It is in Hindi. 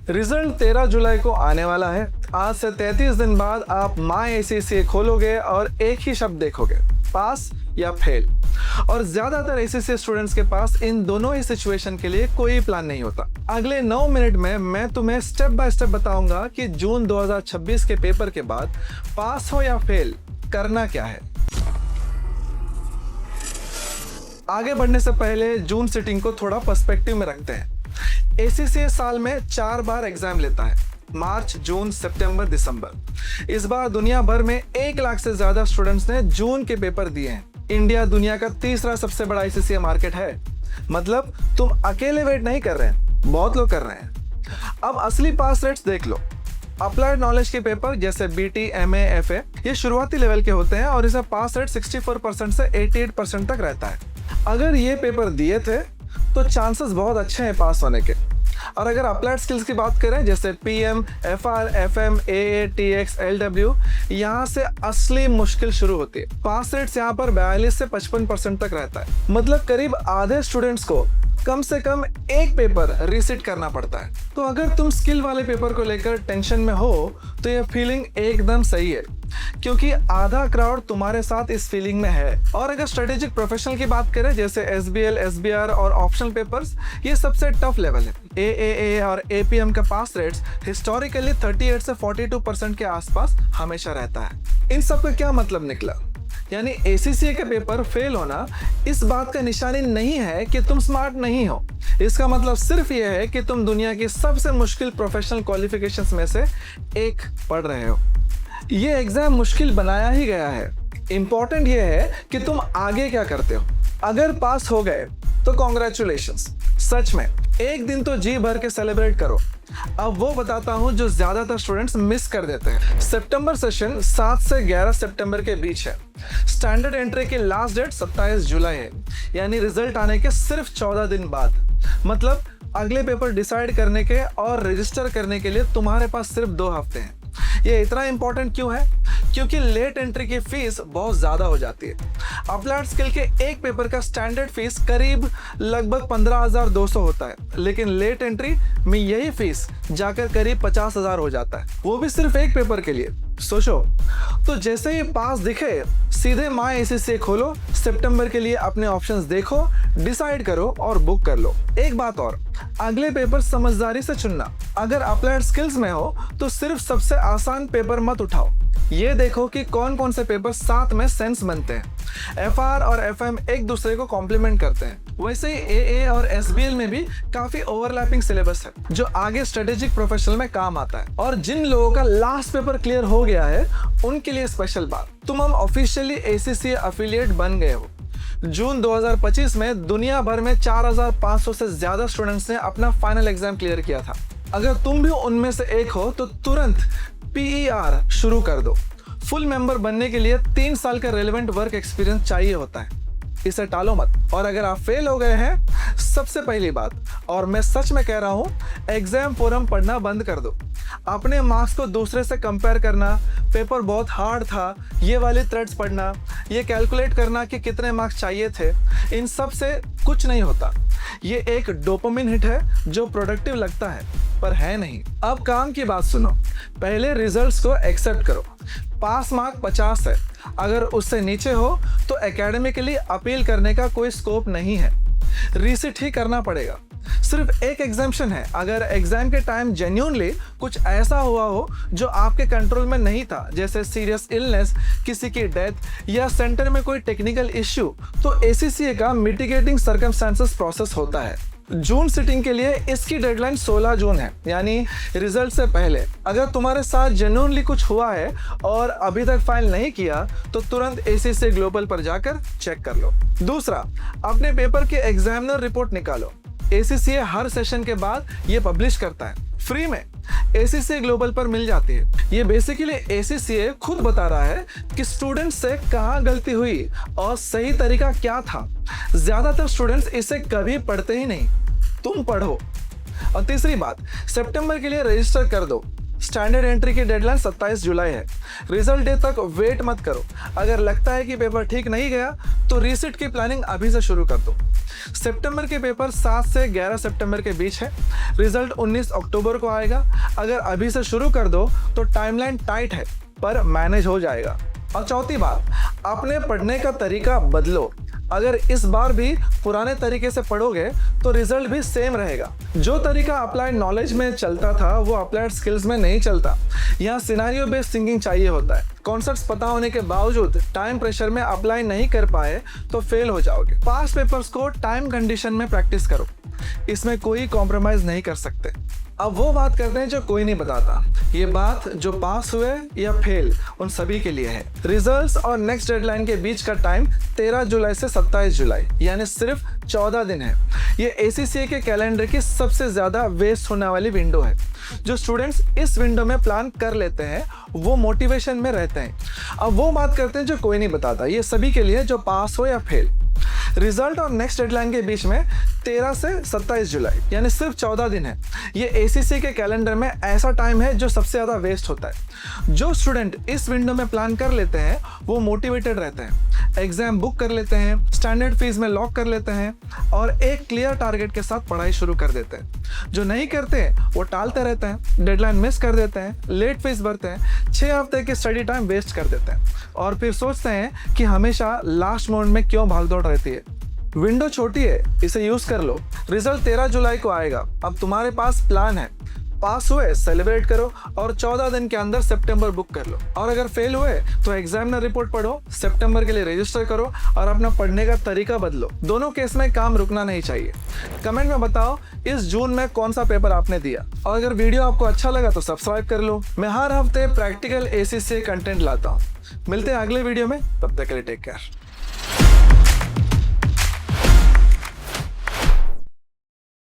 रिजल्ट 13 जुलाई को आने वाला है। आज से 33 दिन बाद आप माई एसीसीए खोलोगे और एक ही शब्द देखोगे, पास या फेल। और ज्यादातर एसीसीए स्टूडेंट्स के पास इन दोनों ही सिचुएशन के लिए कोई प्लान नहीं होता। अगले 9 मिनट में मैं तुम्हें स्टेप बाय स्टेप बताऊंगा कि जून 2026 के पेपर के बाद पास हो या फेल करना क्या है। आगे बढ़ने से पहले जून सिटिंग को थोड़ा पर्सपेक्टिव में रखते हैं। एसीसीए साल में 4 बार एग्जाम लेता है, मार्च, जून, सितंबर, दिसंबर। इस बार दुनिया भर में 1 लाख से ज्यादा स्टूडेंट्स ने जून के पेपर दिए हैं। इंडिया दुनिया का तीसरा सबसे बड़ा एसीसीए मार्केट है, मतलब तुम अकेले वेट नहीं कर रहे हैं, बहुत लोग कर रहे हैं। अब असली पास रेट्स देख लो। अप्लाइड नॉलेज के पेपर जैसे बीटी, एमए, एफए ये शुरुआती लेवल के होते हैं और इसमें पास रेट 64% से 88% तक रहता है। अगर ये पेपर दिए थे तो चांसेस बहुत अच्छे हैं पास होने के। और अगर अप्लाइड स्किल्स की बात करें जैसे पीएम, एफआर, एफएम, एए, टीएक्स, एलडब्ल्यू, यहाँ से असली मुश्किल शुरू होती है। पास रेट्स यहाँ पर 42 से 55% तक रहता है, मतलब करीब आधे स्टूडेंट्स को कम से कम एक पेपर रीसिट करना पड़ता है। तो अगर तुम स्किल वाले पेपर को लेकर टेंशन में हो तो यह फीलिंग एकदम सही है, क्योंकि आधा क्राउड तुम्हारे साथ इस फीलिंग में है। और अगर स्ट्रेटेजिक प्रोफेशनल की बात करें जैसे एसबीएल, एसबीआर और ऑप्शनल पेपर्स, ये सबसे टफ लेवल है। एएए और एपीएम का पास रेट्स हिस्टोरिकली 38 से 42% के आसपास हमेशा रहता है। इन सब का क्या मतलब निकला? यानी एसीसीए के पेपर फेल होना इस बात का निशानी नहीं है कि तुम स्मार्ट नहीं हो। इसका मतलब सिर्फ ये है कि तुम दुनिया की सबसे मुश्किल प्रोफेशनल क्वालिफिकेशंस में से एक पढ़ रहे हो। ये एग्जाम मुश्किल बनाया ही गया है। इंपॉर्टेंट ये है कि तुम आगे क्या करते हो। अगर पास हो गए तो कॉन्ग्रेचुलेशंस, सच में एक दिन तो जी भर के सेलिब्रेट करो। अब वो बताता हूँ जो ज्यादातर स्टूडेंट्स मिस कर देते हैं। सितंबर सेशन 7 से 11 सितंबर के बीच है। स्टैंडर्ड एंट्री की लास्ट डेट 27 जुलाई है, यानी रिजल्ट आने के सिर्फ 14 दिन बाद। मतलब अगले पेपर डिसाइड करने के और रजिस्टर करने के लिए तुम्हारे पास सिर्फ 2 हफ्ते हैं। ये इतना इंपॉर्टेंट क्यों है? क्योंकि लेट एंट्री की फीस बहुत ज्यादा हो जाती है। अप्लाइड स्किल के एक पेपर का स्टैंडर्ड फीस करीब लगभग 15,200 होता है, लेकिन लेट एंट्री में यही फीस जाकर करीब 50,000 हो जाता है, वो भी सिर्फ एक पेपर के लिए। सोचो, तो जैसे ही पास दिखे सीधे माई एसीसीए खोलो, सितंबर के लिए अपने ऑप्शंस देखो, डिसाइड करो और बुक कर लो। एक बात और, अगले पेपर समझदारी से चुनना। अगर अप्लाइड स्किल्स में हो तो सिर्फ सबसे आसान पेपर मत उठाओ, ये देखो कि कौन कौन से पेपर साथ में सेंस बनते हैं। एफआर और एफएम एक दूसरे को कॉम्प्लीमेंट करते हैं। वैसे ही एए और एसबीएल में भी काफी ओवरलैपिंग सिलेबस है जो आगे स्ट्रेटेजिक प्रोफेशनल में काम आता है। और जिन लोगों का लास्ट पेपर क्लियर हो गया है उनके लिए स्पेशल बात, तुम हम ऑफिशियली एसीसीए एफिलिएट बन गए हो। जून 2025 में दुनिया भर में 4,500 से ज्यादा स्टूडेंट्स ने अपना फाइनल एग्जाम क्लियर किया था। अगर तुम भी उनमें से एक हो तो तुरंत पीईआर शुरू कर दो। फुल मेंबर बनने के लिए 3 साल का रेलेवेंट वर्क एक्सपीरियंस चाहिए होता है, इसे टालो मत। और अगर आप फेल हो गए हैं, सबसे पहली बात, और मैं सच में कह रहा हूं, एग्जाम फोरम पढ़ना बंद कर दो। अपने मार्क्स को दूसरे से कंपेयर करना, पेपर बहुत हार्ड था, ये वाले थ्रेड्स पढ़ना, ये कैलकुलेट करना कि कितने मार्क्स चाहिए थे, इन सब से कुछ नहीं होता। ये एक डोपामिन हिट है जो प्रोडक्टिव लगता है पर है नहीं। अब काम की बात सुनो। पहले रिजल्ट्स को एक्सेप्ट करो। पास मार्क 50 है, अगर उससे नीचे हो तो एकेडमिकली अपील करने का कोई स्कोप नहीं है, रीसिट ही करना पड़ेगा। सिर्फ एक एग्जाम्पशन है, अगर एग्जाम के टाइम जेन्युइनली कुछ ऐसा हुआ हो जो आपके कंट्रोल में नहीं था, जैसे सीरियस इलनेस, किसी की डेथ या सेंटर में कोई टेक्निकल इश्यू, तो एसीसीए का मिटिगेटिंग सर्कमस्टेंसेस प्रोसेस होता है। जून सिटिंग के लिए इसकी डेडलाइन 16 जून है, यानी रिजल्ट से पहले। अगर तुम्हारे साथ जेन्युइनली कुछ हुआ है और अभी तक फाइल नहीं किया तो तुरंत एसीसीए ग्लोबल पर जाकर चेक कर लो। दूसरा, अपने पेपर के एग्जामिनर रिपोर्ट निकालो। एसीसीए हर सेशन के बाद ये पब्लिश करता है, फ्री में एसीसीए ग्लोबल पर मिल जाती है। ये बेसिकली एसीसीए खुद बता रहा है कि स्टूडेंट्स से कहाँ गलती हुई और सही तरीका क्या था। ज्यादातर स्टूडेंट्स इसे कभी पढ़ते ही नहीं, तुम पढ़ो। और तीसरी बात, सितंबर के लिए रजिस्टर कर दो। स्टैंडर्ड एंट्री की डेडलाइन 27 जुलाई है। रिजल्ट डे तक वेट मत करो। अगर लगता है कि पेपर ठीक नहीं गया तो रीसिट की प्लानिंग अभी से शुरू कर दो। सितंबर के पेपर 7 से 11 सितंबर के बीच है। रिजल्ट 19 अक्टूबर को आएगा। अगर अभी से शुरू कर दो तो टाइमलाइन टाइट है पर मैनेज हो जाएगा। और चौथी बात, अपने पढ़ने का तरीका बदलो। अगर इस बार भी पुराने तरीके से पढ़ोगे तो रिजल्ट भी सेम रहेगा। जो तरीका अप्लाइड नॉलेज में चलता था वो अप्लाइड स्किल्स में नहीं चलता। यहाँ सिनेरियो बेस्ड थिंकिंग चाहिए होता है। कॉन्सेप्ट्स पता होने के बावजूद टाइम प्रेशर में अप्लाई नहीं कर पाए तो फेल हो जाओगे। पास पेपर्स को टाइम कंडीशन में प्रैक्टिस करो, इसमें कोई कॉम्प्रोमाइज नहीं कर सकते। अब वो बात करते हैं जो कोई नहीं बताता। ये बात जो पास हुए या फेल उन सभी के लिए है। रिजल्ट्स और नेक्स्ट डेडलाइन के बीच का टाइम 13 जुलाई से 27 जुलाई यानी सिर्फ 14 दिन है। ये ACCA के कैलेंडर की सबसे ज़्यादा वेस्ट होने वाली विंडो है। जो स्टूडेंट्स इस विंडो में प्लान कर लेते हैं वो मोटिवेशन में रहते हैं। अब वो बात करते हैं जो कोई नहीं बताता। ये सभी के लिए जो पास हो या फेल। रिजल्ट और नेक्स्ट डेडलाइन के बीच में 13 से 27 जुलाई यानी सिर्फ 14 दिन है। ये ACCA के कैलेंडर में ऐसा टाइम है जो सबसे ज़्यादा वेस्ट होता है। जो स्टूडेंट इस विंडो में प्लान कर लेते हैं वो मोटिवेटेड रहते हैं, एग्जाम बुक कर लेते हैं, स्टैंडर्ड फीस में लॉक कर लेते हैं और एक क्लियर टारगेट के साथ पढ़ाई शुरू कर देते हैं। जो नहीं करते वो टालते रहते हैं, डेडलाइन मिस कर देते हैं, लेट फीस भरते हैं, 6 हफ्ते की स्टडी टाइम वेस्ट कर देते हैं और फिर सोचते हैं कि हमेशा लास्ट मोमेंट में क्यों भागदौड़ रहती है। विंडो छोटी है, इसे यूज कर लो। रिजल्ट 13 जुलाई को आएगा। अब तुम्हारे पास प्लान है। पास हुए सेलिब्रेट करो और 14 दिन के अंदर सितंबर बुक कर लो। और अगर फेल हुए तो एग्जामिनर रिपोर्ट पढ़ो, सितंबर के लिए रजिस्टर करो और अपना पढ़ने का तरीका बदलो। दोनों केस में काम रुकना नहीं चाहिए। कमेंट में बताओ इस जून में कौन सा पेपर आपने दिया। और अगर वीडियो आपको अच्छा लगा तो सब्सक्राइब कर लो। मैं हर हफ्ते प्रैक्टिकल ACCA कंटेंट लाता हूँ। मिलते हैं अगले वीडियो में, तब तक के लिए टेक केयर।